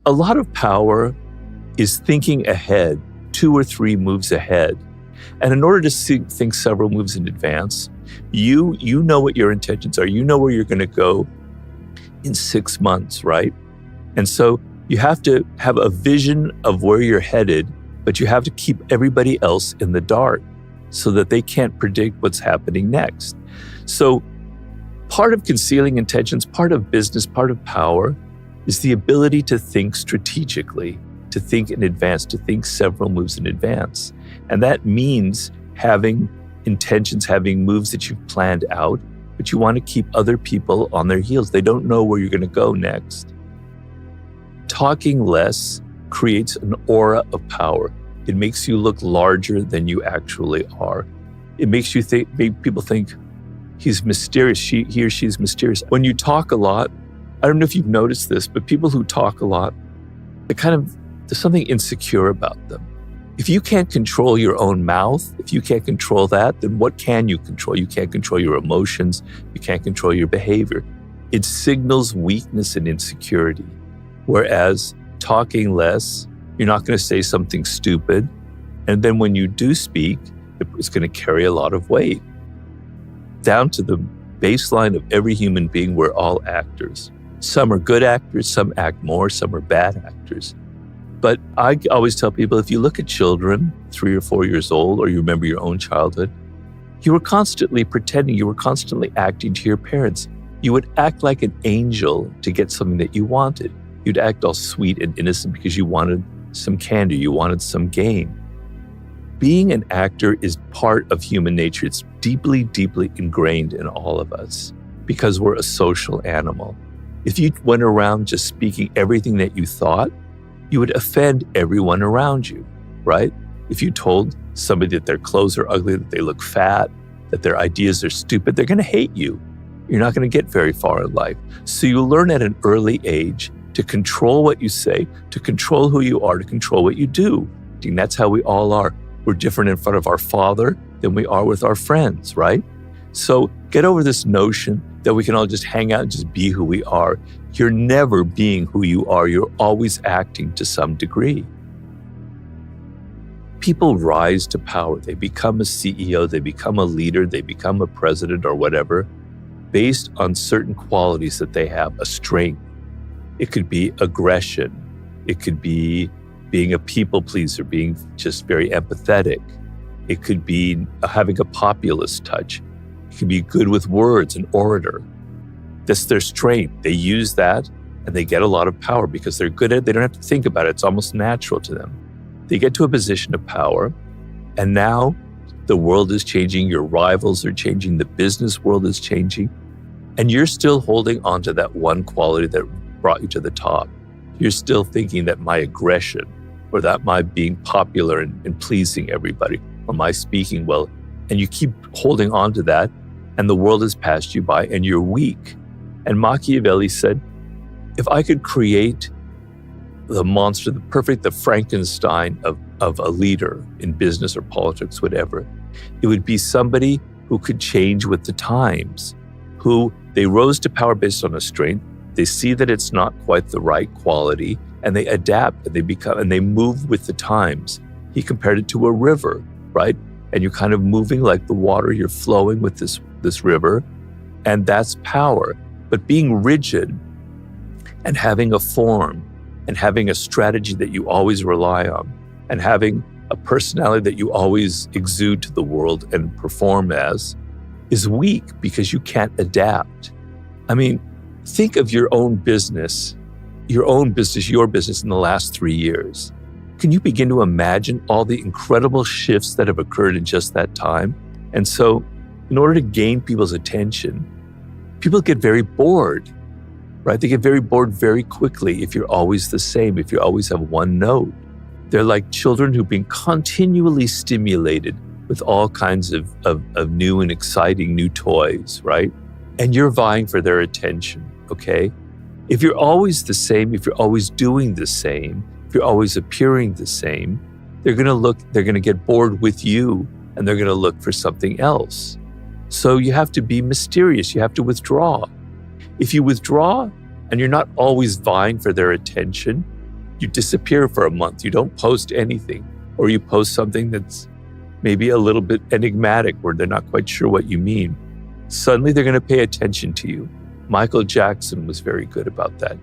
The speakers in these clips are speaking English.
A lot of power is thinking ahead, 2 or 3 moves ahead. And in order to think several moves in advance, you know what your intentions are. You know where you're going to go in 6 months, right? And so you have to have a vision of where you're headed, but you have to keep everybody else in the dark so that they can't predict what's happening next. So part of concealing intentions, part of business, part of power is the ability to think strategically, to think in advance, to think several moves in advance. And that means having intentions, having moves that you've planned out, but you want to keep other people on their heels. They don't know where you're going to go next. Talking less creates an aura of power. It makes you look larger than you actually are. It makes you make people think he's mysterious, he or she's mysterious. When you talk a lot, I don't know if you've noticed this, but people who talk a lot, there's something insecure about them. If you can't control your own mouth, if you can't control that, then what can you control? You can't control your emotions. You can't control your behavior. It signals weakness and insecurity. Whereas talking less, you're not going to say something stupid. And then when you do speak, it's going to carry a lot of weight. Down to the baseline of every human being, we're all actors. Some are good actors, some act more, some are bad actors. But I always tell people, if you look at children, 3 or 4 years old, or you remember your own childhood, you were constantly pretending, you were constantly acting to your parents. You would act like an angel to get something that you wanted. You'd act all sweet and innocent because you wanted some candy, you wanted some game. Being an actor is part of human nature. It's deeply, deeply ingrained in all of us because we're a social animal. If you went around just speaking everything that you thought, you would offend everyone around you, right? If you told somebody that their clothes are ugly, that they look fat, that their ideas are stupid, they're going to hate you. You're not going to get very far in life. So you learn at an early age to control what you say, to control who you are, to control what you do. And that's how we all are. We're different in front of our father than we are with our friends, right? So get over this notion that we can all just hang out and just be who we are. You're never being who you are. You're always acting to some degree. People rise to power. They become a CEO, they become a leader, they become a president or whatever, based on certain qualities that they have, a strength. It could be aggression. It could be being a people pleaser, being just very empathetic. It could be having a populist touch. It could be good with words, an orator. That's their strength. They use that and they get a lot of power because they're good at it. They don't have to think about it. It's almost natural to them. They get to a position of power, and now the world is changing. Your rivals are changing. The business world is changing. And you're still holding on to that one quality that brought you to the top. You're still thinking that my aggression, or that my being popular and pleasing everybody, or my speaking well, and you keep holding on to that, and the world has passed you by, and you're weak. And Machiavelli said, if I could create the monster, the Frankenstein of a leader in business or politics, whatever, it would be somebody who could change with the times, who they rose to power based on a strength. They see that it's not quite the right quality, and they adapt and they move with the times. He compared it to a river, right? And you're kind of moving like the water, you're flowing with this river, and that's power. But being rigid and having a form and having a strategy that you always rely on and having a personality that you always exude to the world and perform as is weak because you can't adapt. I mean, think of your business in the last 3 years. Can you begin to imagine all the incredible shifts that have occurred in just that time? And so in order to gain people's attention, people get very bored, right? They get very bored very quickly if you're always the same, if you always have one note. They're like children who've been continually stimulated with all kinds of new and exciting new toys, right? And you're vying for their attention, okay? If you're always the same, if you're always doing the same, if you're always appearing the same, they're going to get bored with you, and they're going to look for something else. So you have to be mysterious. You have to withdraw. If you withdraw and you're not always vying for their attention, You disappear for a month. You don't post anything, or you post something that's maybe a little bit enigmatic where they're not quite sure what you mean. Suddenly they're going to pay attention to you. Michael Jackson was very good about that.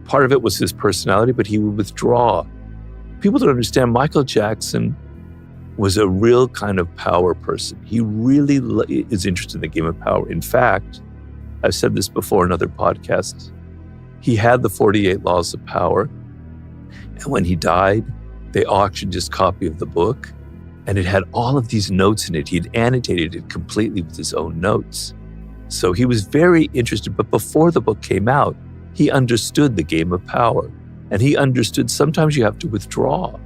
Part of it was his personality, but he would withdraw. People don't understand Michael Jackson was a real kind of power person. He really is interested in the game of power. In fact, I've said this before in other podcasts, he had the 48 Laws of Power. And when he died, they auctioned his copy of the book, and it had all of these notes in it. He'd annotated it completely with his own notes. So he was very interested, but before the book came out, he understood the game of power. And he understood sometimes you have to withdraw.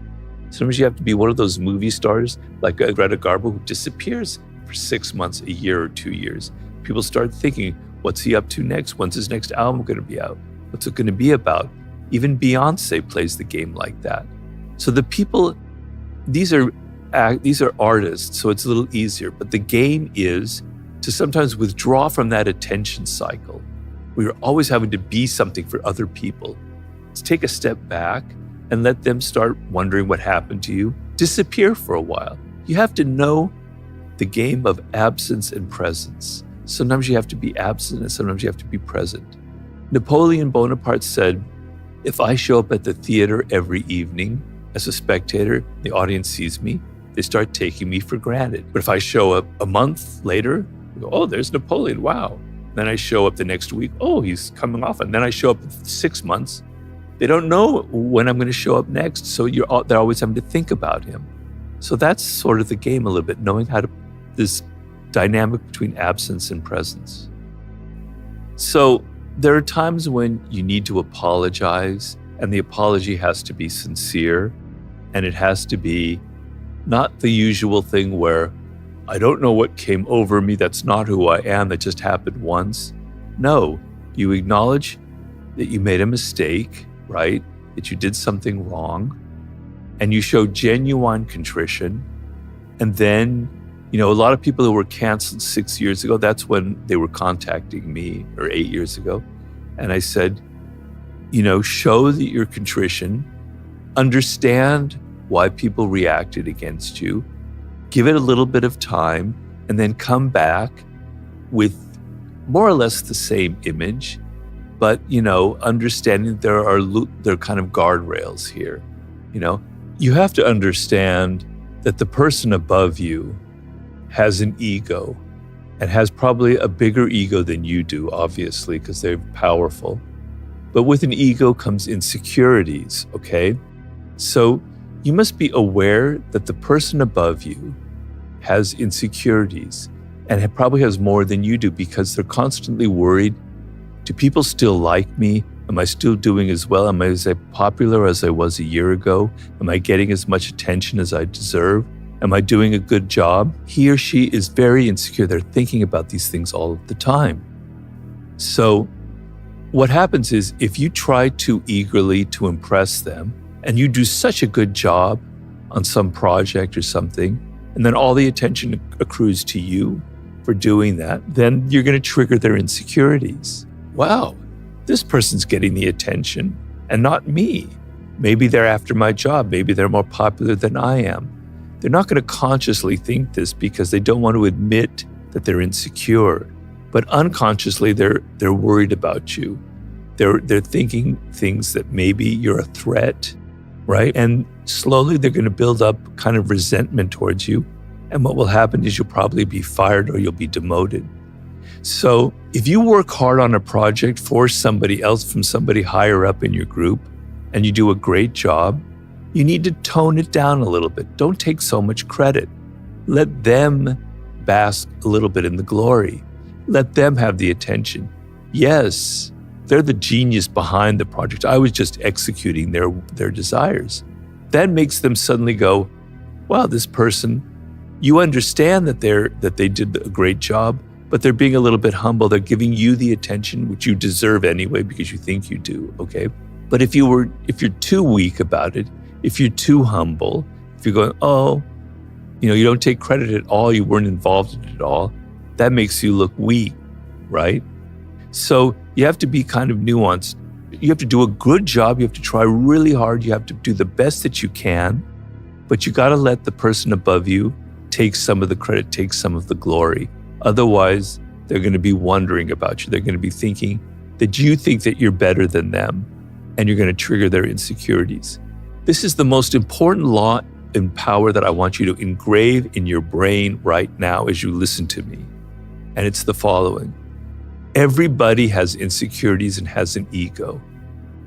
Sometimes you have to be one of those movie stars like Greta Garbo who disappears for 6 months, a year, or 2 years. People start thinking, what's he up to next? When's his next album going to be out? What's it going to be about? Even Beyonce plays the game like that. So the people, these are artists, so it's a little easier. But the game is to sometimes withdraw from that attention cycle. We're always having to be something for other people. Let's take a step back and let them start wondering what happened to you. Disappear for a while. You have to know the game of absence and presence. Sometimes you have to be absent and sometimes you have to be present. Napoleon Bonaparte said, if I show up at the theater every evening as a spectator, the audience sees me, they start taking me for granted. But if I show up a month later, they go, oh, there's Napoleon, wow. Then I show up the next week, oh, he's coming off. And then I show up in 6 months. They don't know when I'm going to show up next, so they're always having to think about him. So that's sort of the game a little bit, knowing how to, this dynamic between absence and presence. So there are times when you need to apologize, and the apology has to be sincere, and it has to be not the usual thing where I don't know what came over me, that's not who I am, that just happened once. No, you acknowledge that you made a mistake, right? That you did something wrong, and you show genuine contrition. And then, a lot of people who were canceled 6 years ago, that's when they were contacting me, or 8 years ago. And I said, show that you're contrition, understand why people reacted against you, give it a little bit of time, and then come back with more or less the same image, but, understanding there are kind of guardrails here. You have to understand that the person above you has an ego and has probably a bigger ego than you do, obviously, because they're powerful. But with an ego comes insecurities, okay? So you must be aware that the person above you has insecurities and probably has more than you do, because they're constantly worried, do people still like me? Am I still doing as well? Am I as popular as I was a year ago? Am I getting as much attention as I deserve? Am I doing a good job? He or she is very insecure. They're thinking about these things all the time. So what happens is, if you try too eagerly to impress them, and you do such a good job on some project or something, and then all the attention accrues to you for doing that, then you're going to trigger their insecurities. Wow, this person's getting the attention and not me. Maybe they're after my job. Maybe they're more popular than I am. They're not going to consciously think this because they don't want to admit that they're insecure. But unconsciously, they're worried about you. They're thinking things that maybe you're a threat, right? And slowly they're going to build up kind of resentment towards you. And what will happen is you'll probably be fired or you'll be demoted. So if you work hard on a project for somebody else from somebody higher up in your group, and you do a great job, you need to tone it down a little bit. Don't take so much credit. Let them bask a little bit in the glory. Let them have the attention. Yes, they're the genius behind the project. I was just executing their desires. That makes them suddenly go, wow, this person, you understand that they did a great job, but they're being a little bit humble. They're giving you the attention, which you deserve anyway because you think you do, okay? But if you're too weak about it, if you're too humble, if you're going, oh, you don't take credit at all, you weren't involved in it at all, that makes you look weak, right? So you have to be kind of nuanced. You have to do a good job. You have to try really hard. You have to do the best that you can. But you got to let the person above you take some of the credit, take some of the glory. Otherwise, they're going to be wondering about you. They're going to be thinking that you think that you're better than them, and you're going to trigger their insecurities. This is the most important law and power that I want you to engrave in your brain right now as you listen to me. And it's the following. Everybody has insecurities and has an ego.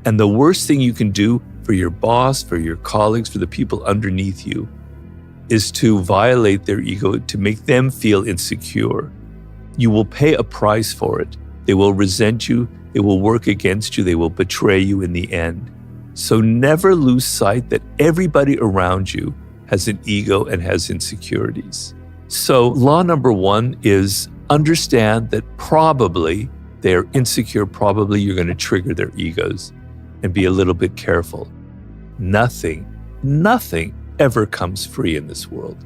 And the worst thing you can do for your boss, for your colleagues, for the people underneath you, is to violate their ego, to make them feel insecure. You will pay a price for it. They will resent you. They will work against you. They will betray you in the end. So never lose sight that everybody around you has an ego and has insecurities. So law number 1 is understand that probably they're insecure. Probably you're going to trigger their egos, and be a little bit careful. Nothing ever comes free in this world.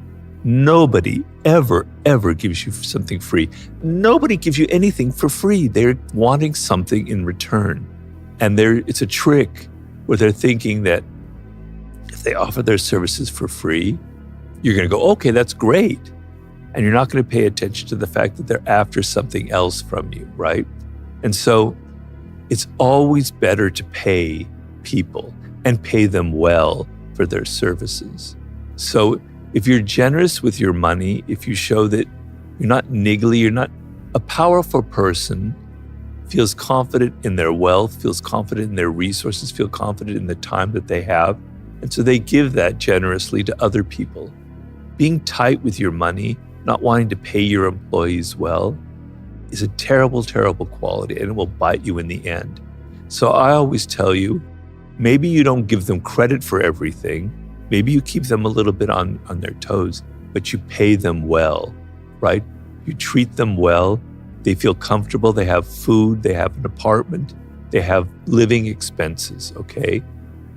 Nobody ever gives you something free. Nobody gives you anything for free. They're wanting something in return. And it's a trick where they're thinking that if they offer their services for free, you're going to go, okay, that's great. And you're not going to pay attention to the fact that they're after something else from you, right? And so it's always better to pay people and pay them well for their services. So if you're generous with your money, if you show that you're not niggly, you're not a powerful person, feels confident in their wealth, feels confident in their resources, feel confident in the time that they have. And so they give that generously to other people. Being tight with your money, not wanting to pay your employees well, is a terrible, terrible quality, and it will bite you in the end. So I always tell you, maybe you don't give them credit for everything. Maybe you keep them a little bit on their toes, but you pay them well, right? You treat them well. They feel comfortable. They have food. They have an apartment. They have living expenses, okay?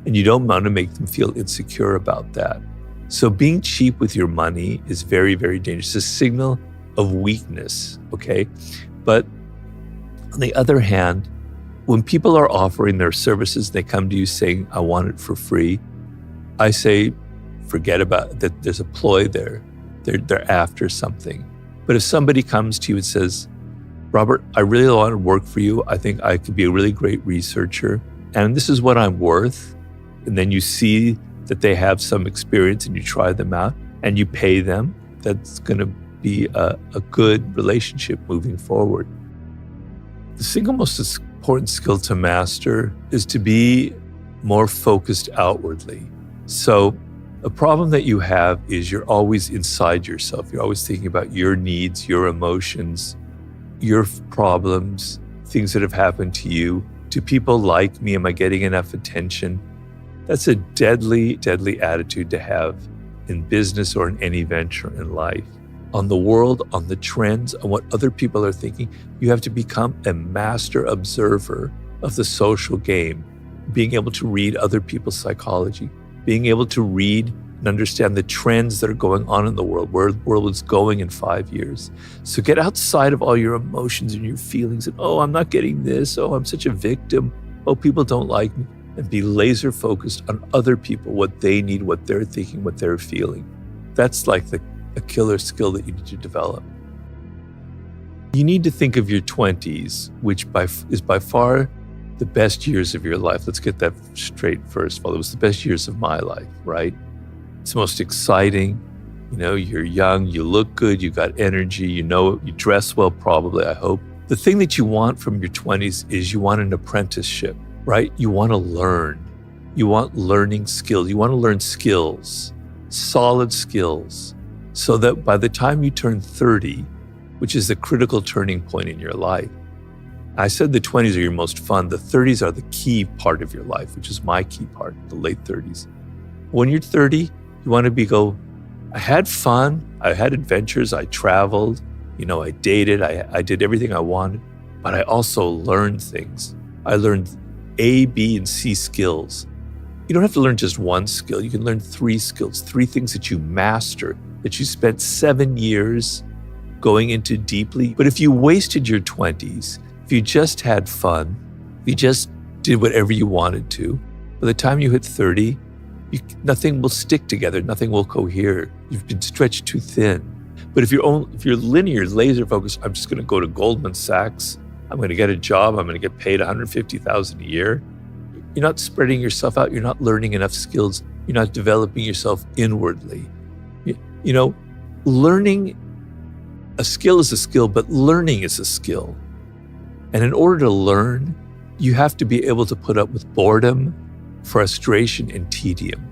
And you don't want to make them feel insecure about that. So being cheap with your money is very, very dangerous. It's a signal of weakness, okay? But on the other hand, when people are offering their services, they come to you saying, I want it for free, I say, forget about that. There's a ploy there. They're after something. But if somebody comes to you and says, Robert, I really want to work for you. I think I could be a really great researcher, and this is what I'm worth. And then you see that they have some experience and you try them out and you pay them. That's going to be a good relationship moving forward. The single most important skill to master is to be more focused outwardly. So a problem that you have is you're always inside yourself. You're always thinking about your needs, your emotions, your problems, things that have happened to you. Do people like me? Am I getting enough attention? That's a deadly, deadly attitude to have in business or in any venture in life. On the world, on the trends, on what other people are thinking, you have to become a master observer of the social game, being able to read other people's psychology, being able to read and understand the trends that are going on in the world, where the world is going in 5 years. So get outside of all your emotions and your feelings and, oh, I'm not getting this, oh, I'm such a victim, oh, people don't like me, and be laser focused on other people, what they need, what they're thinking, what they're feeling. That's like a killer skill that you need to develop. You need to think of your 20s, which is by far the best years of your life. Let's get that straight first of all. It was the best years of my life, right? It's most exciting. You know, you're young, you look good, you got energy, you dress well probably, I hope. The thing that you want from your 20s is you want an apprenticeship, right? You want to learn. You want learning skills. You want to learn skills, solid skills, so that by the time you turn 30, which is the critical turning point in your life, I said the 20s are your most fun. The 30s are the key part of your life, which is my key part, the late 30s. When you're 30, you want to I had fun, I had adventures, I traveled, I dated, I did everything I wanted, but I also learned things. I learned A, B, and C skills. You don't have to learn just one skill. You can learn 3 skills, 3 things that you master, that you spent 7 years going into deeply. But if you wasted your 20s, if you just had fun, if you just did whatever you wanted to. By the time you hit 30, nothing will stick together. Nothing will cohere. You've been stretched too thin. But if you're linear, laser focused, I'm just going to go to Goldman Sachs. I'm going to get a job. I'm going to get paid $150,000 a year. You're not spreading yourself out. You're not learning enough skills. You're not developing yourself inwardly. You know, learning a skill is a skill, but learning is a skill. And in order to learn, you have to be able to put up with boredom, frustration, and tedium.